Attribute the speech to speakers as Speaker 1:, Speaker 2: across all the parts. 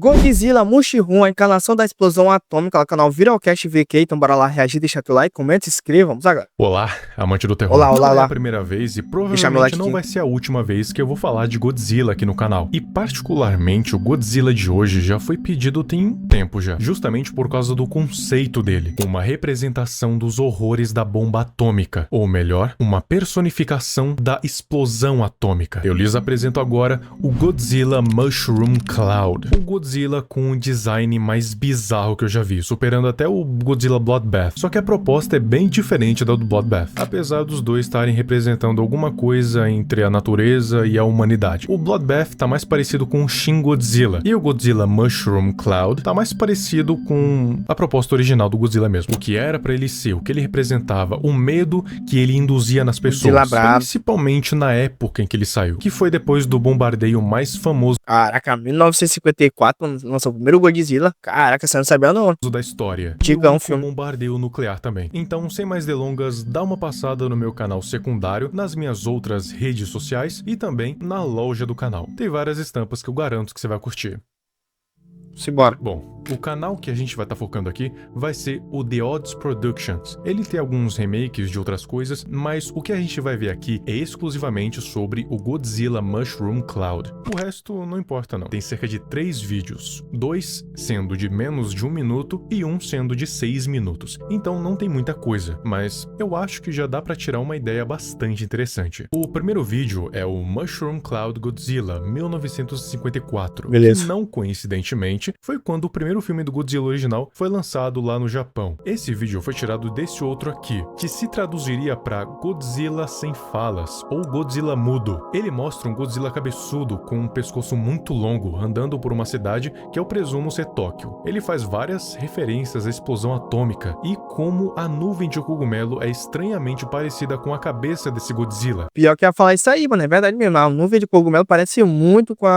Speaker 1: Godzilla Mushroom, a encarnação da explosão atômica, lá no canal Viralcast VQ. Então bora lá reagir, deixa teu like, comenta, se inscreva, vamos agora.
Speaker 2: Olá, amante do terror.
Speaker 1: Olá, olá,
Speaker 2: não é
Speaker 1: olá.
Speaker 2: a primeira vez e
Speaker 1: Deixa meu
Speaker 2: provavelmente
Speaker 1: like
Speaker 2: não
Speaker 1: aqui.
Speaker 2: vai ser a última vez que eu vou falar de Godzilla aqui no canal. E particularmente o Godzilla de hoje já foi pedido tem um tempo já, justamente por causa do conceito dele, uma representação dos horrores da bomba atômica, ou melhor, uma personificação da explosão atômica. Eu lhes apresento agora o Godzilla Mushroom Cloud, o Godzilla com o design mais bizarro que eu já vi, superando até o Godzilla Bloodbath. Só que a proposta é bem diferente da do Bloodbath, apesar dos dois estarem representando alguma coisa entre a natureza e a humanidade. O Bloodbath tá mais parecido com o Shin Godzilla, e o Godzilla Mushroom Cloud tá mais parecido com a proposta original do Godzilla mesmo. O que era pra ele ser, o que ele representava, o medo que ele induzia nas pessoas, principalmente na época em que ele saiu, que foi depois do bombardeio mais famoso
Speaker 1: Caraca, 1954, lançou o primeiro Godzilla. Caraca, você não sabia não.
Speaker 2: da história.
Speaker 1: Diga,
Speaker 2: E o
Speaker 1: filme.
Speaker 2: bombardeio nuclear também. Então, sem mais delongas, dá uma passada no meu canal secundário, nas minhas outras redes sociais e também na loja do canal. Tem várias estampas que eu garanto que você vai curtir.
Speaker 1: Simbora.
Speaker 2: Bom, o canal que a gente vai estar focando aqui vai ser o The Odds Productions. Ele tem alguns remakes de outras coisas, mas o que a gente vai ver aqui é exclusivamente sobre o Godzilla Mushroom Cloud. O resto não importa não. Tem cerca de 3 vídeos, 2 sendo de menos de 1 minuto e 1 sendo de 6 minutos. Então não tem muita coisa, mas eu acho que já dá pra tirar uma ideia bastante interessante. O primeiro vídeo é o Mushroom Cloud Godzilla 1954,
Speaker 1: Beleza.
Speaker 2: que não coincidentemente foi quando o primeiro filme do Godzilla original foi lançado lá no Japão. Esse vídeo foi tirado desse outro aqui, que se traduziria para Godzilla sem falas, ou Godzilla mudo. Ele mostra um Godzilla cabeçudo com um pescoço muito longo, andando por uma cidade que eu presumo ser Tóquio. Ele faz várias referências à explosão atômica e como a nuvem de cogumelo é estranhamente parecida com a cabeça desse Godzilla.
Speaker 1: Pior que ia falar isso aí, mano, é verdade mesmo. A nuvem de cogumelo parece muito com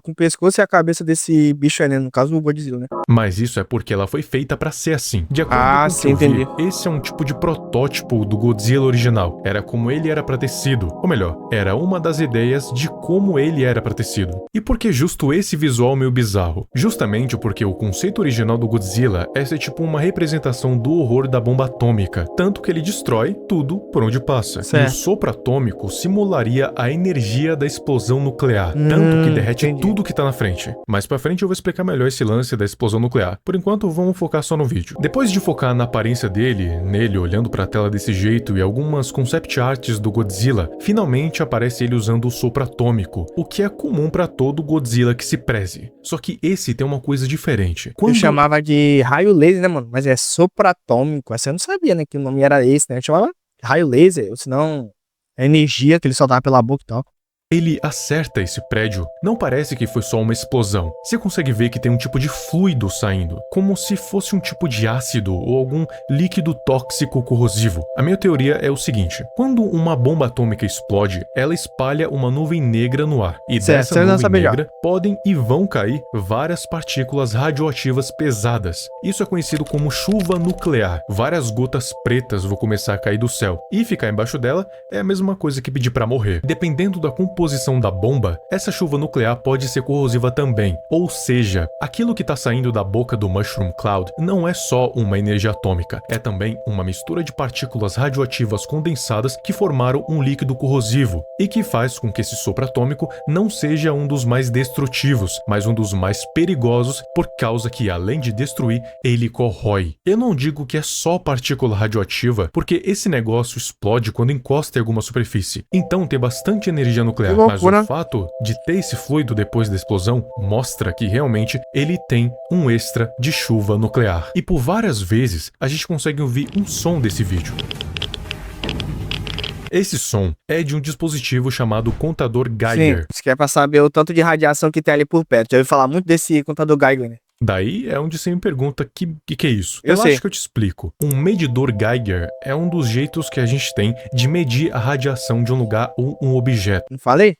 Speaker 1: o pescoço e a cabeça desse bicho aí, né? No caso, o Godzilla, né?
Speaker 2: Mas isso é porque ela foi feita pra ser assim. De acordo com o que
Speaker 1: sim,
Speaker 2: eu vi,
Speaker 1: entendi.
Speaker 2: esse é um tipo de protótipo do Godzilla original. Era como ele era pra ter sido. Ou melhor, era uma das ideias de como ele era pra ter sido. E por que justo esse visual meio bizarro? Justamente porque o conceito original do Godzilla é ser tipo uma representação do horror da bomba atômica. Tanto que ele destrói tudo por onde passa.
Speaker 1: Certo.
Speaker 2: E o sopro atômico simularia a energia da explosão nuclear. Tanto que derrete
Speaker 1: entendi.
Speaker 2: tudo que tá na frente. Mais pra frente eu vou explicar melhor esse lance da explosão nuclear. Por enquanto, vamos focar só no vídeo. Depois de focar na aparência dele, nele olhando pra tela desse jeito e algumas concept arts do Godzilla, finalmente aparece ele usando o sopro atômico, o que é comum pra todo Godzilla que se preze. Só que esse tem uma coisa diferente.
Speaker 1: Eu chamava de raio laser, né, mano? Mas é sopro atômico. Essa eu não sabia, né? Que o nome era esse, né? Eu chamava raio laser, ou senão a energia que ele soltava pela boca e tal.
Speaker 2: Ele acerta esse prédio, não parece que foi só uma explosão. Você consegue ver que tem um tipo de fluido saindo, como se fosse um tipo de ácido ou algum líquido tóxico corrosivo. A minha teoria é o seguinte: quando uma bomba atômica explode, ela espalha uma nuvem negra no ar. E
Speaker 1: Certo,
Speaker 2: dessa nuvem
Speaker 1: saber já.
Speaker 2: negra podem e vão cair várias partículas radioativas pesadas. Isso é conhecido como chuva nuclear. Várias gotas pretas vão começar a cair do céu. E ficar embaixo dela é a mesma coisa que pedir pra morrer. Dependendo da composição da bomba, essa chuva nuclear pode ser corrosiva também. Ou seja, aquilo que está saindo da boca do Mushroom Cloud não é só uma energia atômica, é também uma mistura de partículas radioativas condensadas que formaram um líquido corrosivo e que faz com que esse sopro atômico não seja um dos mais destrutivos, mas um dos mais perigosos por causa que, além de destruir, ele corrói. Eu não digo que é só partícula radioativa, porque esse negócio explode quando encosta em alguma superfície. Então tem bastante energia nuclear. Mas o fato de ter esse fluido depois da explosão mostra que realmente ele tem um extra de chuva nuclear. E por várias vezes a gente consegue ouvir um som desse vídeo. Esse som é de um dispositivo chamado contador Geiger.
Speaker 1: Sim, isso que é pra saber o tanto de radiação que tem ali por perto. Já ouvi falar muito desse contador Geiger, né?
Speaker 2: Daí é onde você me pergunta que é isso.
Speaker 1: Eu sei.
Speaker 2: Acho que eu te explico. Um medidor Geiger é um dos jeitos que a gente tem de medir a radiação de um lugar ou um objeto.
Speaker 1: Não falei?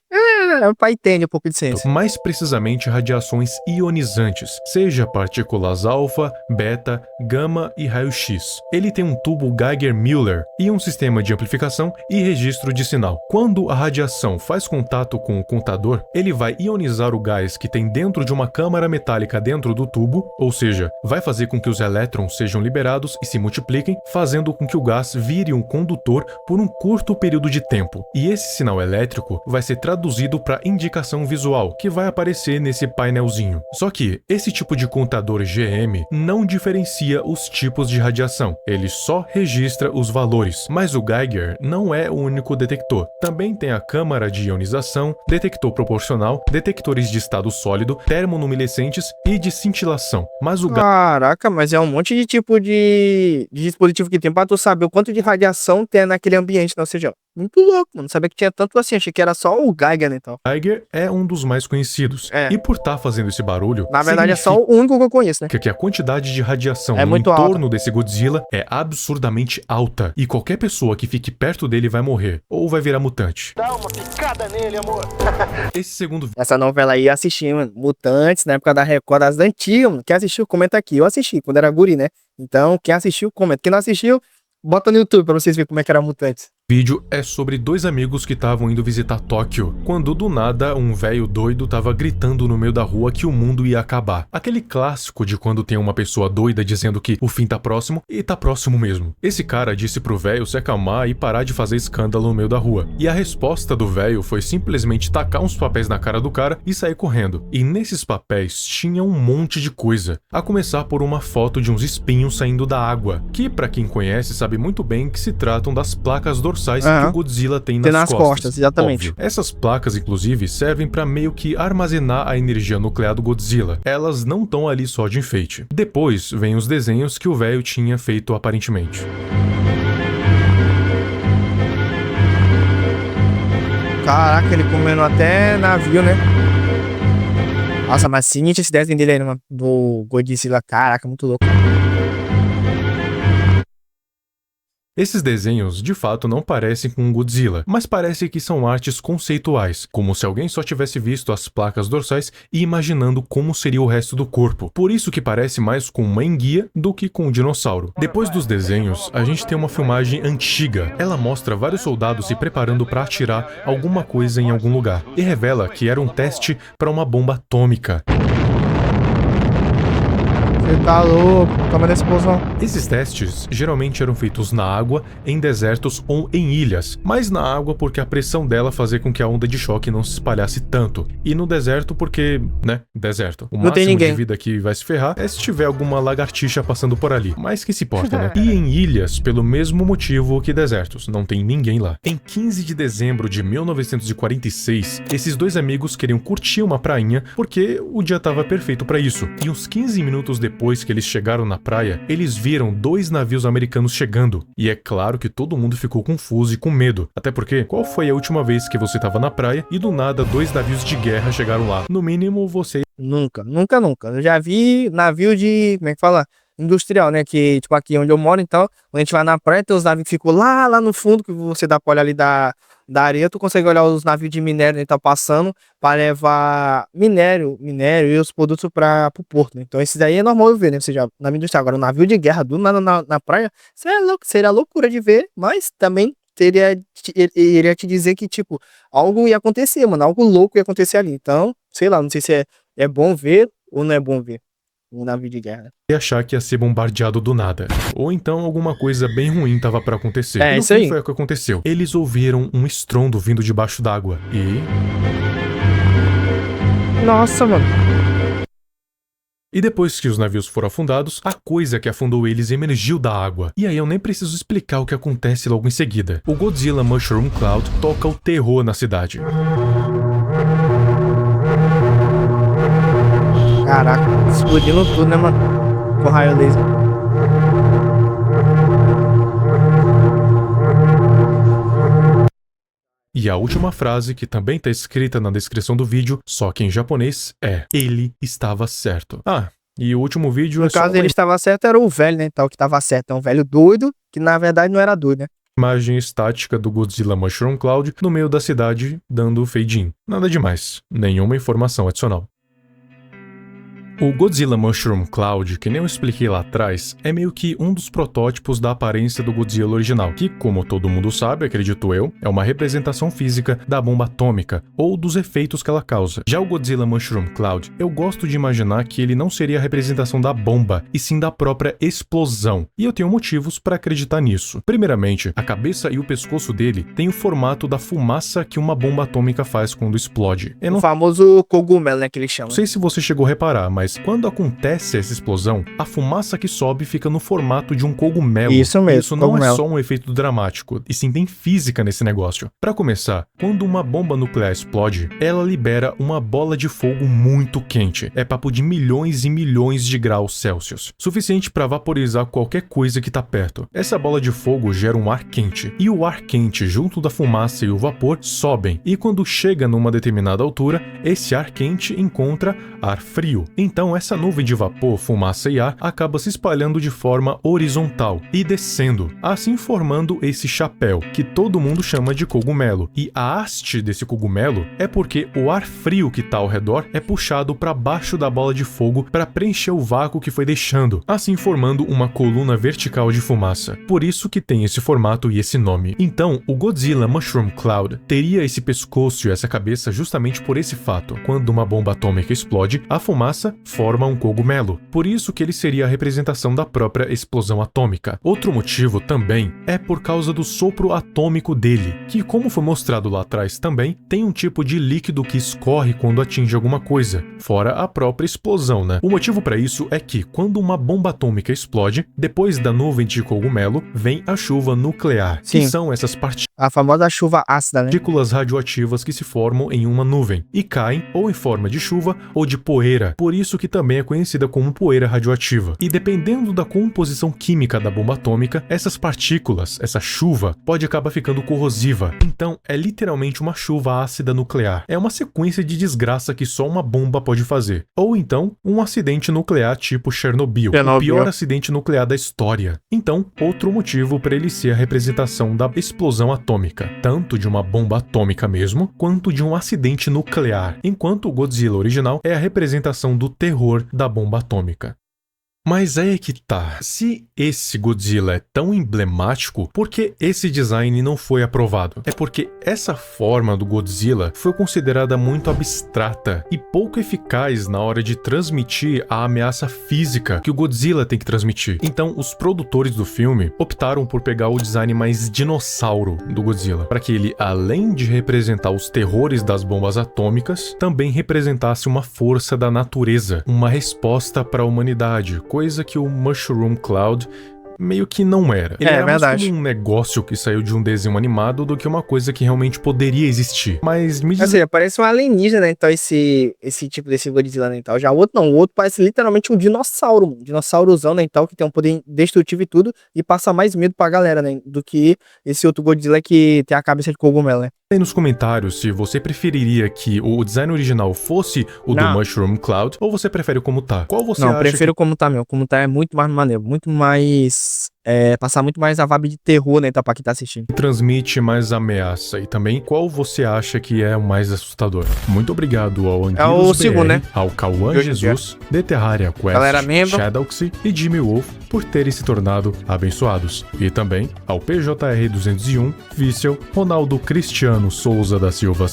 Speaker 1: pra entender um pouco de ciência.
Speaker 2: Mais precisamente radiações ionizantes, seja partículas alfa, beta, gama e raio-x. Ele tem um tubo Geiger-Müller e um sistema de amplificação e registro de sinal. Quando a radiação faz contato com o contador, ele vai ionizar o gás que tem dentro de uma câmara metálica dentro do tubo, ou seja, vai fazer com que os elétrons sejam liberados e se multipliquem, fazendo com que o gás vire um condutor por um curto período de tempo. E esse sinal elétrico vai ser traduzido para indicação visual, que vai aparecer nesse painelzinho. Só que esse tipo de contador GM não diferencia os tipos de radiação, ele só registra os valores. Mas o Geiger não é o único detector. Também tem a câmara de ionização, detector proporcional, detectores de estado sólido, termonuminescentes e de cintilação. Mas o
Speaker 1: Caraca, mas é um monte de tipo de dispositivo que tem pra tu saber o quanto de radiação tem naquele ambiente, não? Ou seja, muito louco, mano. Não sabia que tinha tanto assim, achei que era só o Geiger, né, então.
Speaker 2: Geiger é um dos mais conhecidos.
Speaker 1: É.
Speaker 2: E por estar fazendo esse barulho,
Speaker 1: Na verdade é só o único que eu conheço, né?
Speaker 2: que a quantidade de radiação
Speaker 1: É
Speaker 2: no
Speaker 1: muito
Speaker 2: entorno desse Godzilla é absurdamente alta. E qualquer pessoa que fique perto dele vai morrer, ou vai virar mutante.
Speaker 3: Dá uma picada nele, amor.
Speaker 2: Esse segundo
Speaker 1: Essa novela aí eu assisti, mano. Mutantes, na época da Record, das antigas, mano. Quem assistiu, comenta aqui. Eu assisti quando era guri, né? Então, quem assistiu, comenta. Quem não assistiu, bota no YouTube pra vocês verem como é que era Mutantes.
Speaker 2: vídeo é sobre dois amigos que estavam indo visitar Tóquio, quando do nada um velho doido tava gritando no meio da rua que o mundo ia acabar. Aquele clássico de quando tem uma pessoa doida dizendo que o fim tá próximo, e tá próximo mesmo. Esse cara disse pro velho se acalmar e parar de fazer escândalo no meio da rua. E a resposta do velho foi simplesmente tacar uns papéis na cara do cara e sair correndo. E nesses papéis tinha um monte de coisa, a começar por uma foto de uns espinhos saindo da água, que pra quem conhece sabe muito bem que se tratam das placas dorsais que o Godzilla tem nas costas.
Speaker 1: Exatamente.
Speaker 2: Óbvio. Essas placas, inclusive, servem pra meio que armazenar a energia nuclear do Godzilla. Elas não estão ali só de enfeite. Depois vem os desenhos que o velho tinha feito aparentemente.
Speaker 1: Caraca, ele comendo até navio, né? Nossa, mas sinistro esse desenho dele aí, mano. Do Godzilla. Caraca, muito louco.
Speaker 2: Esses desenhos, de fato, não parecem com um Godzilla, mas parece que são artes conceituais, como se alguém só tivesse visto as placas dorsais e imaginando como seria o resto do corpo. Por isso que parece mais com uma enguia do que com um dinossauro. Depois dos desenhos, a gente tem uma filmagem antiga. Ela mostra vários soldados se preparando para atirar alguma coisa em algum lugar, e revela que era um teste para uma bomba atômica.
Speaker 1: Você tá louco, toma dessa explosão.
Speaker 2: Esses testes geralmente eram feitos na água, em desertos ou em ilhas, mas na água porque a pressão dela fazia com que a onda de choque não se espalhasse tanto, e no deserto porque, né, deserto. O
Speaker 1: não tem
Speaker 2: máximo
Speaker 1: ninguém.
Speaker 2: de vida que vai se ferrar é se tiver alguma lagartixa passando por ali, mas que se importa, né? E em ilhas, pelo mesmo motivo que desertos, não tem ninguém lá. Em 15 de dezembro de 1946, esses dois amigos queriam curtir uma prainha porque o dia tava perfeito pra isso, e uns 15 minutos depois que eles chegaram na praia, eles viram dois navios americanos chegando. E é claro que todo mundo ficou confuso e com medo. Até porque, qual foi a última vez que você estava na praia e do nada dois navios de guerra chegaram lá? No mínimo, você...
Speaker 1: Nunca. Eu já vi navio de, como é que fala? Industrial, né? Que, tipo, aqui onde eu moro, então, quando a gente vai na praia, tem os navios que ficam lá no fundo, que você dá pra olhar ali da areia, tu consegue olhar os navios de minério que tá passando para levar minério e os produtos pro porto, né? Então esse daí é normal eu ver, né? Ou seja, navio industrial. Agora, um navio de guerra do nada na praia, isso é louco, seria loucura de ver, mas também iria te dizer que, tipo, algo ia acontecer, mano, algo louco ia acontecer ali. Então, sei lá, não sei se é bom ver ou não é bom ver um navio de guerra.
Speaker 2: E achar que ia ser bombardeado do nada. Ou então alguma coisa bem ruim tava pra acontecer.
Speaker 1: É,
Speaker 2: e no
Speaker 1: isso
Speaker 2: fim
Speaker 1: aí.
Speaker 2: foi o que aconteceu. Eles ouviram um estrondo vindo debaixo d'água.
Speaker 1: Nossa, mano.
Speaker 2: E depois que os navios foram afundados, a coisa que afundou eles emergiu da água. E aí eu nem preciso explicar o que acontece logo em seguida. O Godzilla Mushroom Cloud toca o terror na cidade.
Speaker 1: Caraca, explodindo tudo, né, mano? Com raio laser.
Speaker 2: E a última frase, que também tá escrita na descrição do vídeo, só que em japonês, é: ele estava certo. Ah, e o último vídeo
Speaker 1: No
Speaker 2: é só
Speaker 1: caso, ele estava certo, era o velho, né? Então, que estava certo. É um velho doido, que na verdade não era doido, né?
Speaker 2: Imagem estática do Godzilla Mushroom Cloud no meio da cidade, dando fade-in. Nada demais, nenhuma informação adicional. O Godzilla Mushroom Cloud, que nem eu expliquei lá atrás, é meio que um dos protótipos da aparência do Godzilla original, que, como todo mundo sabe, acredito eu, é uma representação física da bomba atômica, ou dos efeitos que ela causa. Já o Godzilla Mushroom Cloud, eu gosto de imaginar que ele não seria a representação da bomba, e sim da própria explosão, e eu tenho motivos para acreditar nisso. Primeiramente, a cabeça e o pescoço dele têm o formato da fumaça que uma bomba atômica faz quando explode. Eu não
Speaker 1: O famoso cogumelo, né, que eles chamam.
Speaker 2: sei se você chegou a reparar, mas quando acontece essa explosão, a fumaça que sobe fica no formato de um cogumelo.
Speaker 1: Isso mesmo,
Speaker 2: Isso não
Speaker 1: cogumelo.
Speaker 2: é só um efeito dramático, e sim tem física nesse negócio. Para começar, quando uma bomba nuclear explode, ela libera uma bola de fogo muito quente. É papo de milhões e milhões de graus Celsius, suficiente para vaporizar qualquer coisa que tá perto. Essa bola de fogo gera um ar quente, e o ar quente junto da fumaça e o vapor sobem, e quando chega numa determinada altura, esse ar quente encontra ar frio. Então essa nuvem de vapor, fumaça e ar acaba se espalhando de forma horizontal e descendo, assim formando esse chapéu, que todo mundo chama de cogumelo. E a haste desse cogumelo é porque o ar frio que está ao redor é puxado para baixo da bola de fogo para preencher o vácuo que foi deixando, assim formando uma coluna vertical de fumaça. Por isso que tem esse formato e esse nome. Então, o Godzilla Mushroom Cloud teria esse pescoço e essa cabeça justamente por esse fato. Quando uma bomba atômica explode, a fumaça forma um cogumelo, por isso que ele seria a representação da própria explosão atômica. Outro motivo também é por causa do sopro atômico dele, que, como foi mostrado lá atrás também, tem um tipo de líquido que escorre quando atinge alguma coisa, fora a própria explosão, né? O motivo para isso é que, quando uma bomba atômica explode, depois da nuvem de cogumelo, vem a chuva nuclear, que
Speaker 1: Sim.
Speaker 2: são essas
Speaker 1: A famosa chuva ácida, né?
Speaker 2: partículas radioativas que se formam em uma nuvem e caem ou em forma de chuva ou de poeira, por isso que também é conhecida como poeira radioativa. E dependendo da composição química da bomba atômica, essas partículas, essa chuva, pode acabar ficando corrosiva. Então, é literalmente uma chuva ácida nuclear. É uma sequência de desgraça que só uma bomba pode fazer. Ou então, um acidente nuclear tipo Chernobyl, o pior acidente nuclear da história. Então, outro motivo para ele ser a representação da explosão atômica, tanto de uma bomba atômica mesmo, quanto de um acidente nuclear, enquanto o Godzilla original é a representação do terror da bomba atômica. Mas aí é que tá, se esse Godzilla é tão emblemático, por que esse design não foi aprovado? É porque essa forma do Godzilla foi considerada muito abstrata e pouco eficaz na hora de transmitir a ameaça física que o Godzilla tem que transmitir. Então, os produtores do filme optaram por pegar o design mais dinossauro do Godzilla, para que ele, além de representar os terrores das bombas atômicas, também representasse uma força da natureza, uma resposta para a humanidade, coisa que o Mushroom Cloud meio que não era. Ele era
Speaker 1: verdade.
Speaker 2: mais como um negócio que saiu de um desenho animado do que uma coisa que realmente poderia existir. Mas me diz...
Speaker 1: Assim, parece um alienígena, né? Então, esse tipo desse Godzilla, né? Então, já o outro não. O outro parece literalmente um dinossauro, um dinossaurozão, né? Então, que tem um poder destrutivo e tudo. E passa mais medo pra galera, né? Do que esse outro Godzilla que tem a cabeça de cogumelo, né?
Speaker 2: aí nos comentários se você preferiria que o design original fosse o do
Speaker 1: Não.
Speaker 2: Mushroom Cloud ou você prefere como tá. Qual você
Speaker 1: Não,
Speaker 2: acha
Speaker 1: prefiro como tá, meu. Como tá é muito mais maneiro. Muito mais... passar muito mais a vibe de terror, né? Então, pra quem tá assistindo.
Speaker 2: que transmite mais ameaça? E também qual você acha que é o mais assustador? Muito obrigado ao Anguilus
Speaker 1: o segundo,
Speaker 2: BR,
Speaker 1: né?
Speaker 2: ao Cauã
Speaker 1: Hoje em
Speaker 2: Jesus, The Terraria Quest,
Speaker 1: Galera membro.
Speaker 2: Shadowxy e Jimmy Wolf por terem se tornado abençoados. E também ao PJR201, Vissel, Ronaldo Cristiano Souza da Silva,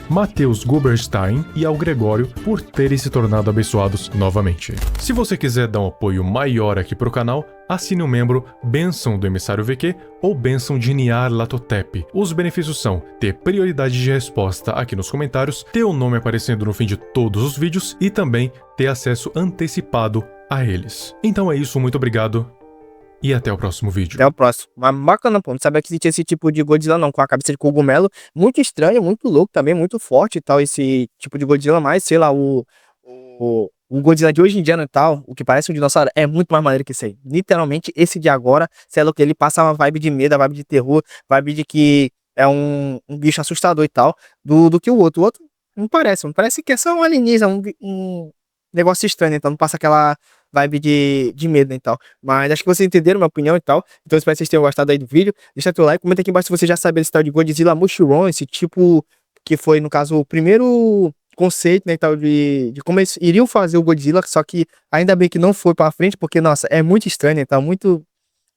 Speaker 2: Matheus Guberstein e ao Gregório por terem se tornado abençoados novamente. Se você quiser dar um apoio maior aqui pro canal, assine o membro Bênção do Emissário VQ ou Bênção de Niar Latotep. Os benefícios são ter prioridade de resposta aqui nos comentários, ter o nome aparecendo no fim de todos os vídeos e também ter acesso antecipado a eles. Então é isso, muito obrigado e até o próximo vídeo.
Speaker 1: Até o próximo. Mas bacana, pô. Não sabia que existia esse tipo de Godzilla, não. Com a cabeça de cogumelo. Muito estranho, muito louco também. Muito forte e tal. Esse tipo de Godzilla. Mas, sei lá, o Godzilla de hoje em dia, né, tal. O que parece um dinossauro é muito mais maneiro que esse aí. Literalmente, esse de agora, sei lá o que, ele passa uma vibe de medo, a vibe de terror. Vibe de que é um bicho assustador e tal. Do que o outro. O outro não parece. Não parece que é só um alienígena. negócio estranho, então não passa aquela vibe de medo, né, e tal. Mas acho que vocês entenderam minha opinião e tal. Então espero que vocês tenham gostado aí do vídeo. Deixa teu like, comenta aqui embaixo se você já sabia desse tal de Godzilla Mushroom, esse tipo que foi, no caso, o primeiro conceito, né, e tal, de como eles iriam fazer o Godzilla, só que ainda bem que não foi pra frente, porque, nossa, é muito estranho, né, então, muito,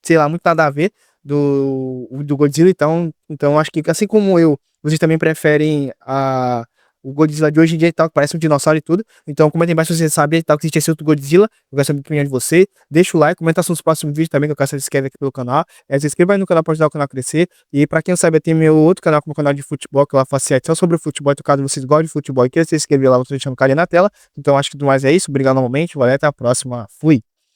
Speaker 1: sei lá, muito nada a ver do Godzilla, então acho que, assim como eu, vocês também preferem o Godzilla de hoje em dia e tal, que parece um dinossauro e tudo. Então comenta aí embaixo se você sabia e tal, que existe esse outro Godzilla. Eu quero saber a opinião de você. Deixa o like, comenta nos próximos vídeos também, que eu quero saber se inscreve aqui pelo canal. Se inscreva aí no canal para ajudar o canal a crescer. E pra quem não sabe, eu tenho meu outro canal, como canal de futebol, que eu faço só sobre o futebol. Então caso vocês gostem de futebol e queiram se inscrever lá, eu tô deixando o carinha na tela. Então acho que tudo mais é isso. Obrigado novamente, valeu, até a próxima. Fui!